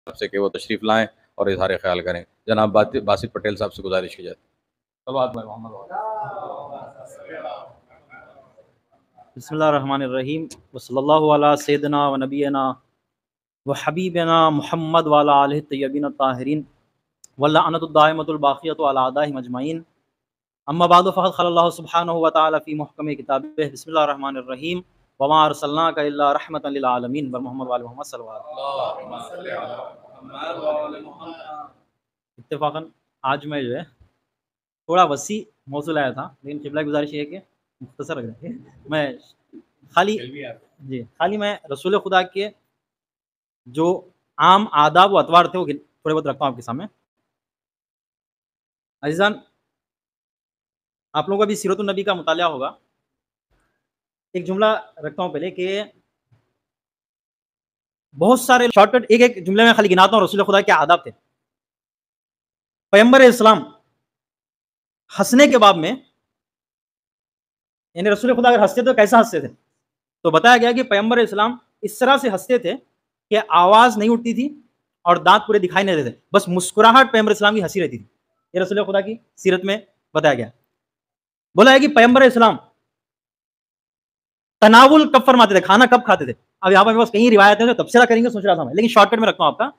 سے کہ وہ تشریف لائیں اور اظہار خیال کریں. جناب باسط پٹیل صاحب سے گزارش کی جائے. بسم اللہ الرحمن الرحیم وصلی اللہ علی سیدنا و نبینا و حبیبنا محمد وعلی آلہ الطیبین الطاہرین واللعنۃ الدائمۃ الباقیۃ علی اعدائہم اجمعین. اما بعد فقد قال اللہ سبحانہ وتعالی فی محکم کتابہ بسم اللہ الرحمن الرحیم وما ارسلناک الا رحمۃ للعالمین محمد وعلی محمد صلی اللہ علیہ وسلم. اتفاقاً آج میں جو ہے تھوڑا وسیع موضوع لایا تھا، لیکن قبلہ کی گزارش یہ ہے کہ مختصر رکھ دیں. میں خالی میں رسول خدا کے جو عام آداب و اطوار تھے وہ تھوڑے بہت رکھتا ہوں آپ کے سامنے. عزیزان، آپ لوگوں کا بھی سیرت النبی کا مطالعہ ہوگا. ایک جملہ رکھتا ہوں پہلے کہ بہت سارے شارٹ کٹ ایک جملے میں خالی گناتا ہوں رسول خدا کے آداب تھے. پیغمبر اسلام ہنسنے کے باب میں، یعنی رسول خدا اگر ہنستے تو کیسا ہنستے تھے؟ تو بتایا گیا کہ پیغمبر اسلام اس طرح سے ہنستے تھے کہ آواز نہیں اٹھتی تھی اور دانت پورے دکھائی نہیں دیتے تھے، بس مسکراہٹ پیغمبر اسلام کی ہنسی رہتی تھی. یہ رسول خدا کی سیرت میں بتایا گیا. بولا ہے کہ پیغمبر اسلام تناول کب فرماتے تھے، کھانا کب کھاتے تھے. اب یہاں پر بس کئی روایتیں ہیں، تبصرہ کریں گے سوچ رہا تھا میں، لیکن شارٹ کٹ میں رکھتا ہوں آپ کا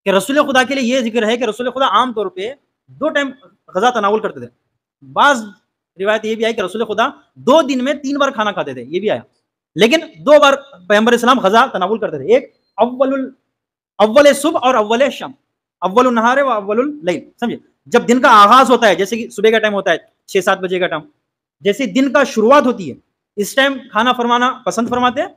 کہ رسول خدا کے لیے یہ ذکر ہے کہ رسول خدا عام طور پہ 2 ٹائم غذا تناول کرتے تھے. بعض روایت یہ بھی آئی کہ رسول خدا 2 دن میں 3 بار کھانا کھاتے تھے، یہ بھی آیا. لیکن 2 بار پیغمبر اسلام غذا تناول کرتے تھے. ایک اول صبح اور اول شام، اول النہار و اول اللیل. سمجھے؟ جب دن کا آغاز ہوتا ہے، جیسے کہ صبح کا ٹائم ہوتا ہے 6-7 بجے کا ٹائم، جیسے دن کا شروعات ہوتی ہے اس ٹائم کھانا فرمانا پسند فرماتے ہیں.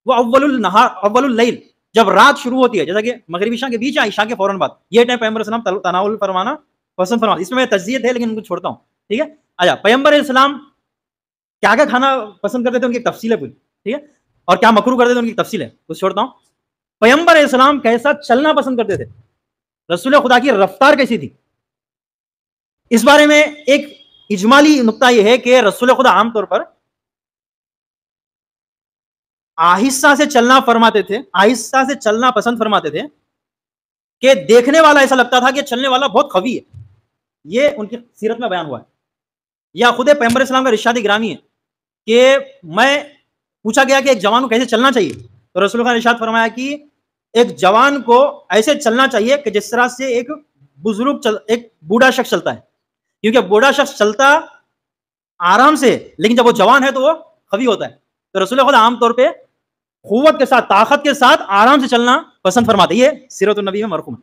وہ اول النہار اول اللیل، جب رات شروع ہوتی ہے جیسا کہ مغرب عشاء کے بیچ عشاء کے فوراً بعد، یہ ٹائم پیغمبر اسلام تناول فرمانا پسند فرماتے. اس میں تجزیت ہے لیکن ان کو چھوڑتا ہوں. ٹھیک ہے. اچھا، پیغمبر اسلام کیا کیا کھانا پسند کرتے تھے، ان کی تفصیل ہے پوری. ٹھیک ہے. اور کیا مکروہ کرتے تھے، ان کی تفصیل ہے، کچھ چھوڑتا ہوں. پیغمبر اسلام کیسا چلنا پسند کرتے تھے، رسول خدا کی رفتار کیسی تھی، اس بارے میں ایک اجمالی نقطہ یہ ہے کہ رسول خدا عام طور پر آہستہ سے چلنا فرماتے تھے، آہستہ سے چلنا پسند فرماتے تھے کہ دیکھنے والا ایسا لگتا تھا کہ چلنے والا بہت قوی ہے. یہ ان کی سیرت میں بیان ہوا ہے. یا خود پیغمبر اسلام کا ارشاد گرامی ہے کہ میں پوچھا گیا کہ ایک جوان کو کیسے چلنا چاہیے، تو رسول اللہ نے ارشاد فرمایا کہ ایک جوان کو ایسے چلنا چاہیے کہ جس طرح سے ایک بزرگ ایک بوڑھا شخص چلتا ہے. کیونکہ بوڑھا شخص چلتا آرام سے، لیکن جب وہ جوان ہے تو وہ قوی ہوتا ہے. تو رسول خدا عام طور پہ قوت کے ساتھ، طاقت کے ساتھ آرام سے چلنا پسند فرماتے. یہ سیرت النبی میں مرقوم ہے.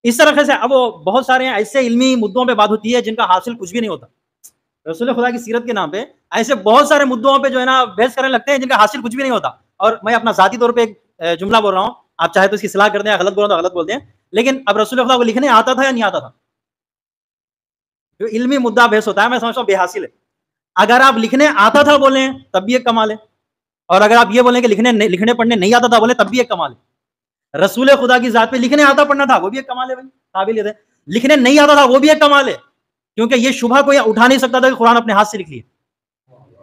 اس طرح سے اب وہ بہت سارے ایسے علمی مدعوں پہ بات ہوتی ہے جن کا حاصل کچھ بھی نہیں ہوتا. رسول خدا کی سیرت کے نام پہ ایسے بہت سارے مدعوں پہ جو ہے نا بحث کرنے لگتے ہیں جن کا حاصل کچھ بھی نہیں ہوتا. اور میں اپنا ذاتی طور پہ ایک جملہ بول رہا ہوں، آپ چاہے تو اس کی اصلاح کر دیں، غلط بول رہا ہوں تو غلط بولتے ہیں. لیکن اب رسول خدا کو لکھنے آتا تھا یا نہیں آتا تھا؟ جو علمی مدعا بحث ہوتا ہے میں سمجھتا ہوں بے حاصل ہے. اگر آپ لکھنے آتا تھا بولیں تب بھی ایک کمال ہے، اور اگر آپ یہ بولیں کہ لکھنے پڑھنے نہیں آتا تھا بولیں تب بھی ایک کمال ہے. رسول خدا کی ذات پہ لکھنے آتا پڑھنا تھا وہ بھی ایک کمال ہے بھائی، قابلیت ہے. لکھنے نہیں آتا تھا وہ بھی ایک کمال ہے، کیونکہ یہ شبہ کوئی اٹھا نہیں سکتا تھا کہ قرآن اپنے ہاتھ سے لکھ لیے.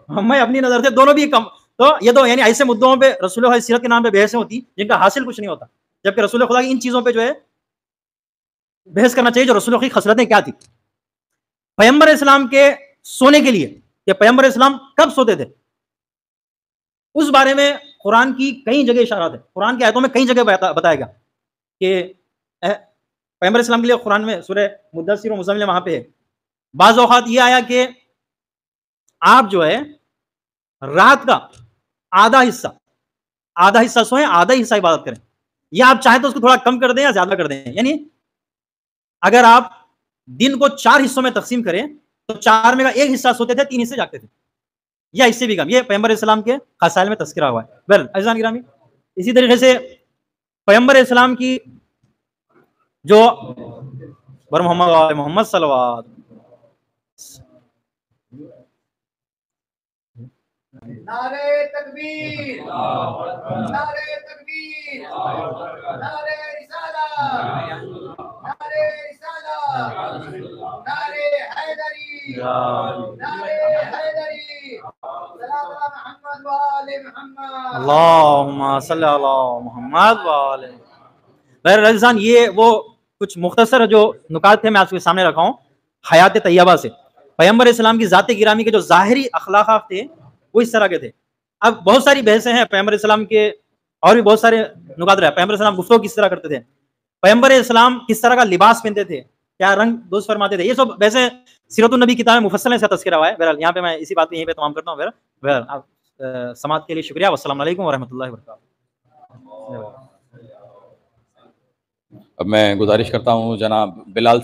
میں اپنی نظر سے دونوں بھی کم. تو یہ تو یعنی ایسے مدعوں پہ رسول خدا کی سیرت کے نام پہ بحثیں ہوتی جن کا حاصل کچھ نہیں ہوتا، جبکہ رسول خدا کی ان چیزوں پہ جو ہے بحث کرنا چاہیے جو رسول خدا کی خصلتیں کیا تھی. پیغمبر اسلام کے سونے کے لیے کہ پیغمبر اسلام کب سوتے تھے، اس بارے میں قرآن کی کئی جگہ اشارات ہے. قرآن کی آیتوں میں کئی جگہ بتایا گیا کہ پیغمبر اسلام کے لیے قرآن میں سورہ مدثر و مزمل وہاں پہ ہے. بعض اوقات یہ آیا کہ آپ جو ہے رات کا آدھا حصہ سوئیں، آدھا حصہ عبادت کریں، یا آپ چاہیں تو اس کو تھوڑا کم کر دیں یا زیادہ کر دیں. یعنی اگر آپ دن کو 4 حصوں میں تقسیم کریں تو 4 میں کا 1 حصہ سوتے تھے، 3 حصے جاگتے تھے، یا اس سے بھی کم. یہ پیغمبر اسلام کے خصائل میں تذکرہ ہوا ہے. عزیزان گرامی، اسی طریقے سے پیغمبر اسلام کی جو بر محمد صلوات نعرے تکبیر، نعرے تکبیر، نعرے رسالت، نعرے رسالت، نعرے حیدری، نعرے حیدری، سلام علی محمد و آل محمد، اللہم صلی علی محمد و آل. بہرحال رضوان یہ وہ کچھ مختصر جو نکات تھے میں آپ کے سامنے رکھا ہوں حیات طیبہ سے. پیغمبر اسلام کی ذات گرامی کے جو ظاہری اخلاقات تھے وہ اس طرح کے تھے. اب بہت ساری بحثیں ہیں پیغمبر اسلام کے اور بھی بہت سارے نکات رہے. پیغمبر اسلام گفتگو کس طرح کرتے تھے, پیغمبر اسلام کس طرح کا لباس پہنتے تھے, کیا رنگ دوست فرماتے تھے, یہ سب ویسے سیرت النبی کتاب میں مفصل سے تذکرہ ہوا ہے. بہرحال یہاں پہ میں اسی بات کو یہیں پہ تمام کرتا ہوں. بہرحال آپ سماعت کے لیے شکریہ. والسلام علیکم ورحمۃ اللہ وبرکاتہ. اب میں گزارش کرتا ہوں جناب بلال